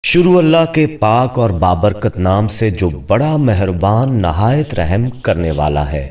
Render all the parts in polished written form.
शुरू अल्लाह के पाक और बाबरकत नाम से जो बड़ा मेहरबान नहायत रहम करने वाला है।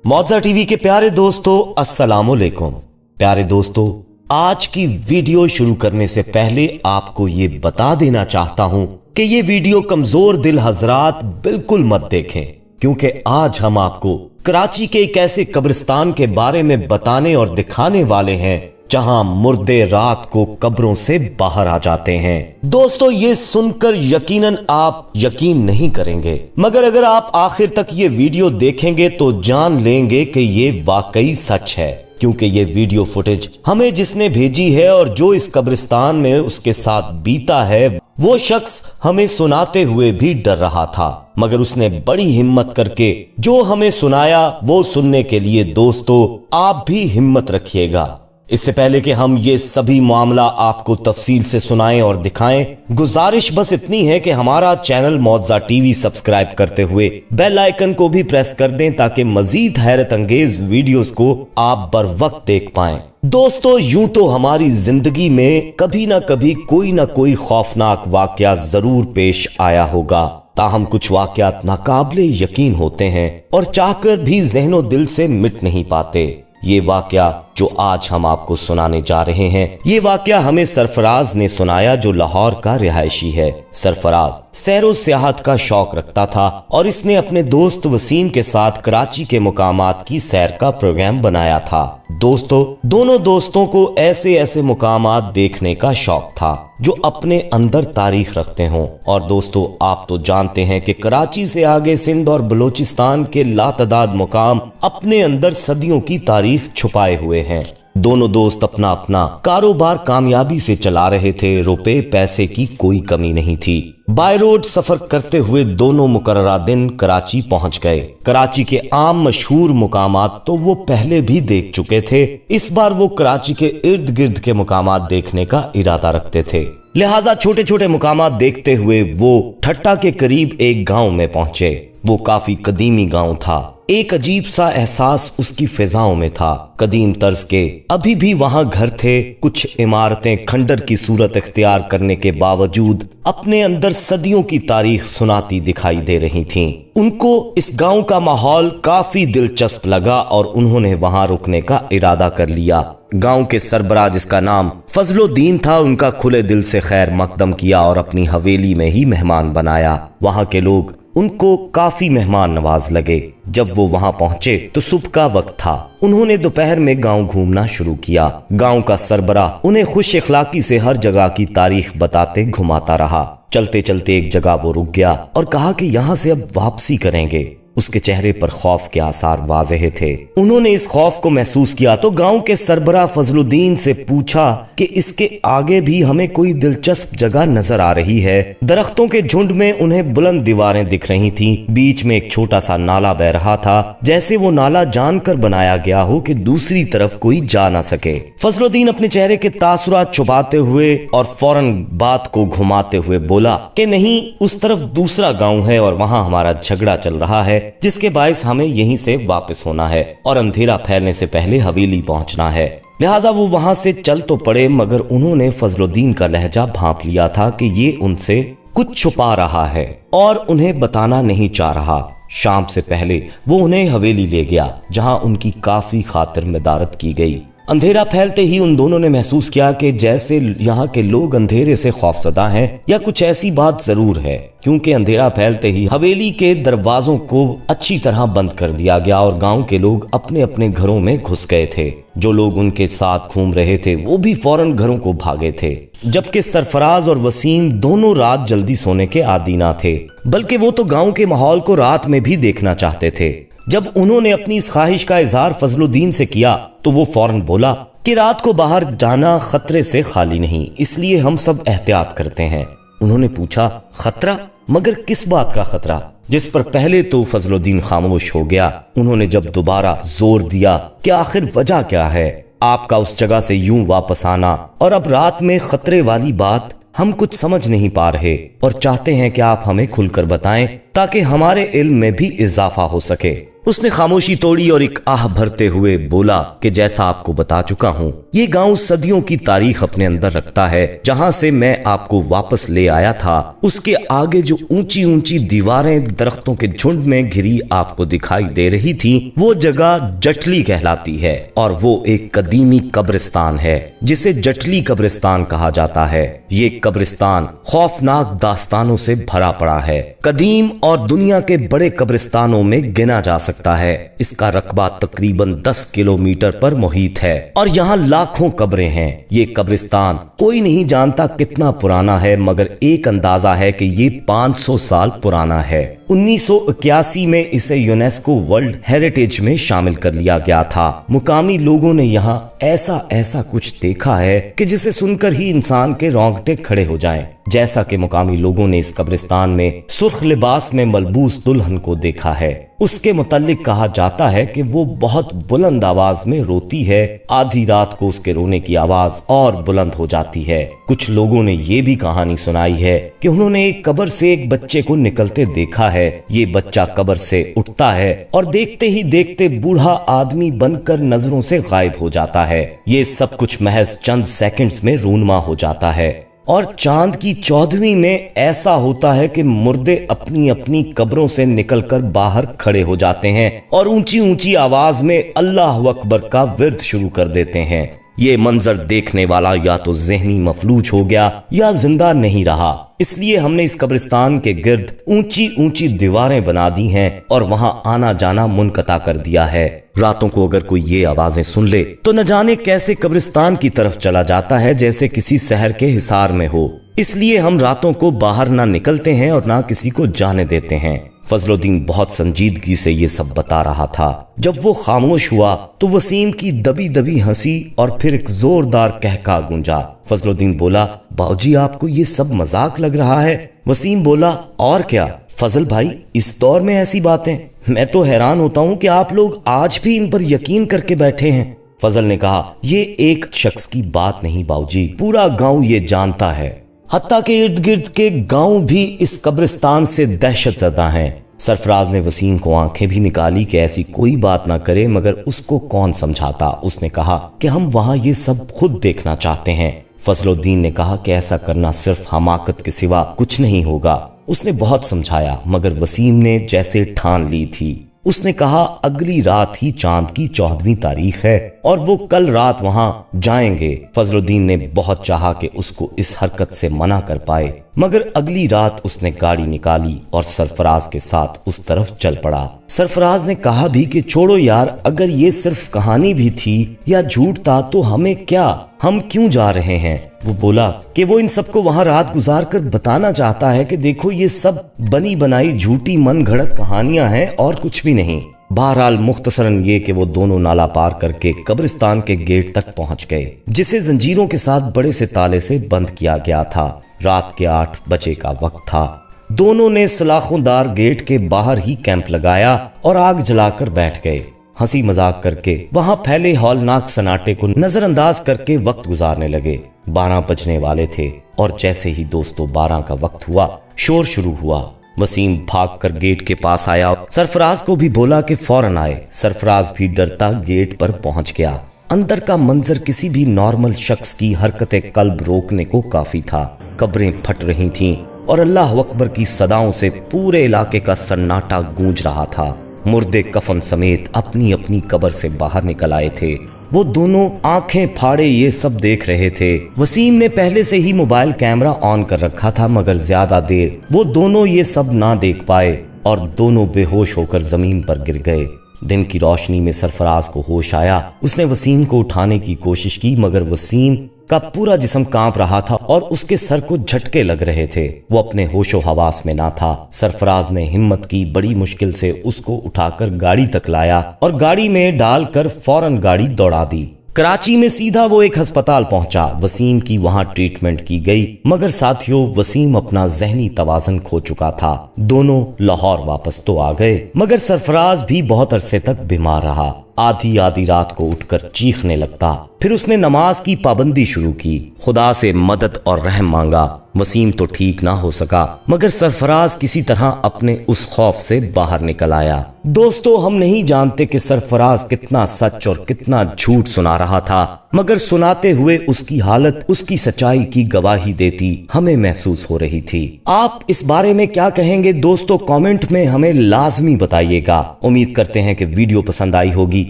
मौजा टीवी के प्यारे दोस्तों, अस्सलामुअलैकुम। प्यारे दोस्तों, आज की वीडियो शुरू करने से पहले आपको ये बता देना चाहता हूं कि ये वीडियो कमजोर दिल हजरात बिल्कुल मत देखें, क्योंकि आज हम आपको कराची के एक ऐसे कब्रिस्तान के बारे में बताने और दिखाने वाले हैं जहां मुर्दे रात को कब्रों से बाहर आ जाते हैं। दोस्तों, ये सुनकर यकीनन आप यकीन नहीं करेंगे, मगर अगर आप आखिर तक ये वीडियो देखेंगे तो जान लेंगे कि ये वाकई सच है, क्योंकि ये वीडियो फुटेज हमें जिसने भेजी है और जो इस कब्रिस्तान में उसके साथ बीता है, वो शख्स हमें सुनाते हुए भी डर रहा था, मगर उसने बड़ी हिम्मत करके जो हमें सुनाया वो सुनने के लिए दोस्तों आप भी हिम्मत रखिएगा। इससे पहले कि हम ये सभी मामला आपको तफसील से सुनाएं और दिखाएं, गुजारिश बस इतनी है कि हमारा चैनल मौजा टीवी सब्सक्राइब करते हुए बेल आइकन को भी प्रेस कर दें ताकि मजीद हैरत अंगेज वीडियोस को आप बर वक्त देख पाएं। दोस्तों, यूं तो हमारी जिंदगी में कभी ना कभी कोई ना कोई खौफनाक वाकया जरूर पेश आया होगा, ताहम कुछ वाकयात नाकाबिले यकीन होते हैं और चाहकर भी ज़हनो दिल से मिट नहीं पाते। ये वाकया जो आज हम आपको सुनाने जा रहे हैं, ये वाकया हमें सरफराज ने सुनाया जो लाहौर का रिहायशी है। सरफराज सैरो सियाहत का शौक रखता था और इसने अपने दोस्त वसीम के साथ कराची के मुकामात की सैर का प्रोग्राम बनाया था। दोस्तों, दोनों दोस्तों को ऐसे ऐसे मुकामात देखने का शौक था जो अपने अंदर तारीख रखते हों। और दोस्तों, आप तो जानते हैं कि कराची से आगे सिंध और बलोचिस्तान के लातदाद मुकाम अपने अंदर सदियों की तारीख छुपाए हुए हैं। दोनों दोस्त अपना अपना कारोबार कामयाबी से चला रहे थे, रुपए पैसे की कोई कमी नहीं थी। बाय रोड सफर करते हुए दोनों मुकर्ररा दिन कराची पहुंच गए। कराची के आम मशहूर मुकामात तो वो पहले भी देख चुके थे, इस बार वो कराची के इर्द गिर्द के मुकामात देखने का इरादा रखते थे। लिहाजा छोटे छोटे मुकामात देखते हुए वो ठट्टा के करीब एक गांव में पहुंचे। वो काफी कदीमी गांव था। एक अजीब सा एहसास उसकी फिजाओं में था। कदीम तर्ज के अभी भी वहां घर थे, कुछ इमारतें खंडर की सूरत इख्तियार करने के बावजूद अपने अंदर सदियों की तारीख सुनाती दिखाई दे रही थीं। उनको इस गांव का माहौल काफी दिलचस्प लगा और उन्होंने वहां रुकने का इरादा कर लिया। गांव के सरबराह जिसका नाम फजलुद्दीन था, उनका खुले दिल से खैर मकदम किया और अपनी हवेली में ही मेहमान बनाया। वहां के लोग उनको काफी मेहमान नवाज लगे। जब वो वहां पहुंचे तो सुबह का वक्त था। उन्होंने दोपहर में गांव घूमना शुरू किया। गांव का सरबराह उन्हें खुश इखलाकी से हर जगह की तारीख बताते घुमाता रहा। चलते चलते एक जगह वो रुक गया और कहा कि यहाँ से अब वापसी करेंगे। उसके चेहरे पर खौफ के आसार वाज़ेह थे। उन्होंने इस खौफ को महसूस किया तो गांव के सरबराह फजलुद्दीन से पूछा कि इसके आगे भी हमें कोई दिलचस्प जगह नजर आ रही है। दरख्तों के झुंड में उन्हें बुलंद दीवारें दिख रही थीं। बीच में एक छोटा सा नाला बह रहा था, जैसे वो नाला जानकर बनाया गया हो कि दूसरी तरफ कोई जा ना सके। फजलुद्दीन अपने चेहरे के तासुरात छुपाते हुए और फौरन बात को घुमाते हुए बोला कि नहीं, उस तरफ दूसरा गाँव है और वहाँ हमारा झगड़ा चल रहा है, जिसके बायस हमें यहीं से वापस होना है और अंधेरा फैलने से पहले हवेली पहुंचना है। लिहाजा वो वहां से चल तो पड़े, मगर उन्होंने फजलुद्दीन का लहजा भांप लिया था कि ये उनसे कुछ छुपा रहा है और उन्हें बताना नहीं चाह रहा। शाम से पहले वो उन्हें हवेली ले गया, जहां उनकी काफी खातिर मदारत की गई। अंधेरा फैलते ही उन दोनों ने महसूस किया कि जैसे यहाँ के लोग अंधेरे से खौफजदा हैं, या कुछ ऐसी बात जरूर है, क्योंकि अंधेरा फैलते ही हवेली के दरवाजों को अच्छी तरह बंद कर दिया गया और गांव के लोग अपने अपने घरों में घुस गए थे। जो लोग उनके साथ घूम रहे थे वो भी फौरन घरों को भागे थे, जबकि सरफराज और वसीम दोनों रात जल्दी सोने के आदी ना थे, बल्कि वो तो गाँव के माहौल को रात में भी देखना चाहते थे। जब उन्होंने अपनी इस ख्वाहिश का इजहार फजलुद्दीन से किया तो वो फौरन बोला कि रात को बाहर जाना खतरे से खाली नहीं, इसलिए हम सब एहतियात करते हैं। उन्होंने पूछा, खतरा? मगर किस बात का खतरा? जिस पर पहले तो फजलुद्दीन खामोश हो गया। उन्होंने जब दोबारा जोर दिया कि आखिर वजह क्या है आपका उस जगह से यूं वापस आना, और अब रात में खतरे वाली बात हम कुछ समझ नहीं पा रहे और चाहते हैं कि आप हमें खुलकर बताएं ताकि हमारे इल्म में भी इजाफा हो सके। उसने खामोशी तोड़ी और एक आह भरते हुए बोला कि जैसा आपको बता चुका हूँ, ये गांव सदियों की तारीख अपने अंदर रखता है। जहाँ से मैं आपको वापस ले आया था, उसके आगे जो ऊंची ऊंची दीवारें दरख्तों के झुंड में घिरी आपको दिखाई दे रही थी, वो जगह जटली कहलाती है और वो एक कदीमी कब्रिस्तान है जिसे जटली कब्रिस्तान कहा जाता है। ये कब्रिस्तान खौफनाक दास्तानों से भरा पड़ा है, कदीम और दुनिया के बड़े कब्रिस्तानों में गिना जा सकता है। इसका रकबा तकरीबन 10 किलोमीटर पर मुहित है और यहाँ लाखों कब्रें हैं। ये कब्रिस्तान कोई नहीं जानता कितना पुराना है, मगर एक अंदाजा है कि ये 500 साल पुराना है। 1981 में इसे यूनेस्को वर्ल्ड हेरिटेज में शामिल कर लिया गया था। मुकामी लोगों ने यहाँ ऐसा कुछ देखा है कि जिसे सुनकर ही इंसान के रोंगटे खड़े हो जाएं। जैसा कि मुकामी लोगों ने इस कब्रिस्तान में सुर्ख लिबास में मलबूस दुल्हन को देखा है। उसके मुतालिक कहा जाता है कि वो बहुत बुलंद आवाज में रोती है। आधी रात को उसके रोने की आवाज और बुलंद हो जाती है। कुछ लोगों ने ये भी कहानी सुनाई है कि उन्होंने एक कब्र से एक बच्चे को निकलते देखा है। ये बच्चा कब्र से उठता है और देखते ही देखते बूढ़ा आदमी बनकर नजरों से गायब हो जाता है। ये सब कुछ महज चंद सेकंड्स में रूनुमा हो जाता है। और चांद की 14वीं में ऐसा होता है कि मुर्दे अपनी अपनी कब्रों से निकलकर बाहर खड़े हो जाते हैं और ऊंची ऊंची आवाज में अल्लाह अकबर का विर्द शुरू कर देते हैं। ये मंजर देखने वाला या तो ज़हनी मफलूज हो गया या जिंदा नहीं रहा। इसलिए हमने इस कब्रिस्तान के गिर्द ऊंची ऊंची दीवारें बना दी हैं और वहां आना जाना मुनक़ता कर दिया है। रातों को अगर कोई ये आवाजें सुन ले तो न जाने कैसे कब्रिस्तान की तरफ चला जाता है, जैसे किसी शहर के हिसार में हो। इसलिए हम रातों को बाहर ना निकलते हैं और ना किसी को जाने देते हैं। फजलुद्दीन बहुत संजीदगी से ये सब बता रहा था। जब वो खामोश हुआ तो वसीम की दबी दबी हंसी और फिर एक जोरदार कहका गूंजा। फजलुद्दीन बोला, बाऊजी आपको ये सब मजाक लग रहा है? वसीम बोला, और क्या फजल भाई, इस दौर में ऐसी बातें, मैं तो हैरान होता हूँ कि आप लोग आज भी इन पर यकीन करके बैठे हैं। फजल ने कहा, ये एक शख्स की बात नहीं बाऊजी, पूरा गांव ये जानता है। हत्ता के इर्द गिर्द के गांव भी इस कब्रिस्तान से दहशत ज़दा हैं। सरफराज ने वसीम को आंखें भी निकाली कि ऐसी कोई बात ना करे, मगर उसको कौन समझाता। उसने कहा कि हम वहां ये सब खुद देखना चाहते हैं। फजलुद्दीन ने कहा कि ऐसा करना सिर्फ हमाकत के सिवा कुछ नहीं होगा। उसने बहुत समझाया, मगर वसीम ने जैसे ठान ली थी। उसने कहा, अगली रात ही चांद की 14वीं तारीख है और वो कल रात वहां जाएंगे। फजलुद्दीन ने बहुत चाहा कि उसको इस हरकत से मना कर पाए, मगर अगली रात उसने गाड़ी निकाली और सरफराज के साथ उस तरफ चल पड़ा। सरफराज ने कहा भी कि छोड़ो यार, अगर ये सिर्फ कहानी भी थी या झूठ था तो हमें क्या, हम क्यों जा रहे हैं? वो बोला कि वो इन सबको वहां रात गुजार कर बताना चाहता है कि देखो ये सब बनी बनाई झूठी मन घड़त कहानियां हैं और कुछ भी नहीं। बहरहाल मुख्तसरन ये कि वो दोनों नाला पार करके कब्रिस्तान के गेट तक पहुंच गए, जिसे जंजीरों के साथ बड़े से ताले से बंद किया गया था। रात के 8 बजे का वक्त था। दोनों ने सलाखोंदार गेट के बाहर ही कैंप लगाया और आग जलाकर बैठ गए। हंसी मजाक करके वहां फैले हौलनाक सन्नाटे को नजरअंदाज करके वक्त गुजारने लगे। 12 बजने वाले थे और जैसे ही दोस्तों 12 का वक्त हुआ, शोर शुरू हुआ। वसीम भागकर गेट के पास आया। सरफराज को भी बोला कि फौरन आए। सरफराज भी डरता गेट पर पहुंच गया। अंदर का मंजर किसी भी नॉर्मल शख्स की हरकत कल्ब रोकने को काफी था। कब्रें फट रही थीं और अल्लाह अकबर की सदाओं से पूरे इलाके का सन्नाटा गूंज रहा था। मुर्दे कफन समेत अपनी अपनी कब्र से बाहर निकल आए थे। वो दोनों आंखें फाड़े ये सब देख रहे थे। वसीम ने पहले से ही मोबाइल कैमरा ऑन कर रखा था, मगर ज्यादा देर वो दोनों ये सब ना देख पाए और दोनों बेहोश होकर जमीन पर गिर गए। दिन की रोशनी में सरफराज को होश आया। उसने वसीम को उठाने की कोशिश की, मगर वसीम का पूरा जिस्म कांप रहा था और उसके सर को झटके लग रहे थे। वो अपने होशो हवास में ना था। सरफराज ने हिम्मत की, बड़ी मुश्किल से उसको उठाकर गाड़ी तक लाया और गाड़ी में डालकर फौरन गाड़ी दौड़ा दी। कराची में सीधा वो एक अस्पताल पहुंचा। वसीम की वहां ट्रीटमेंट की गई, मगर साथियों वसीम अपना जहनी तवाज़ुन खो चुका था। दोनों लाहौर वापस तो आ गए, मगर सरफराज भी बहुत अरसे तक बीमार रहा। आधी आधी रात को उठकर चीखने लगता। फिर उसने नमाज की पाबंदी शुरू की, खुदा से मदद और रहम मांगा। वसीम तो ठीक ना हो सका, मगर सरफराज किसी तरह अपने उस खौफ से बाहर निकल आया। दोस्तों हम नहीं जानते कि सरफराज कितना सच और कितना झूठ सुना रहा था, मगर सुनाते हुए उसकी हालत उसकी सच्चाई की गवाही देती हमें महसूस हो रही थी। आप इस बारे में क्या कहेंगे दोस्तों, कमेंट में हमें लाजमी बताइएगा। उम्मीद करते हैं कि वीडियो पसंद आई होगी।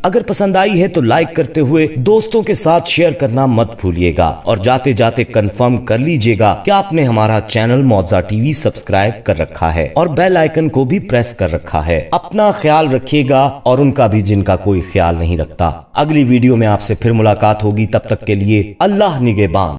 अगर पसंद आई है तो लाइक करते हुए दोस्तों के साथ शेयर करना मत भूलिएगा और जाते जाते कंफर्म कर लीजिएगा कि आपने हमारा चैनल मौजा टीवी सब्सक्राइब कर रखा है और बेल आइकन को भी प्रेस कर रखा है। अपना ख्याल रखिएगा और उनका भी जिनका कोई ख्याल नहीं रखता। अगली वीडियो में आपसे फिर मुलाकात होगी, तब तक के लिए अल्लाह निगहबान।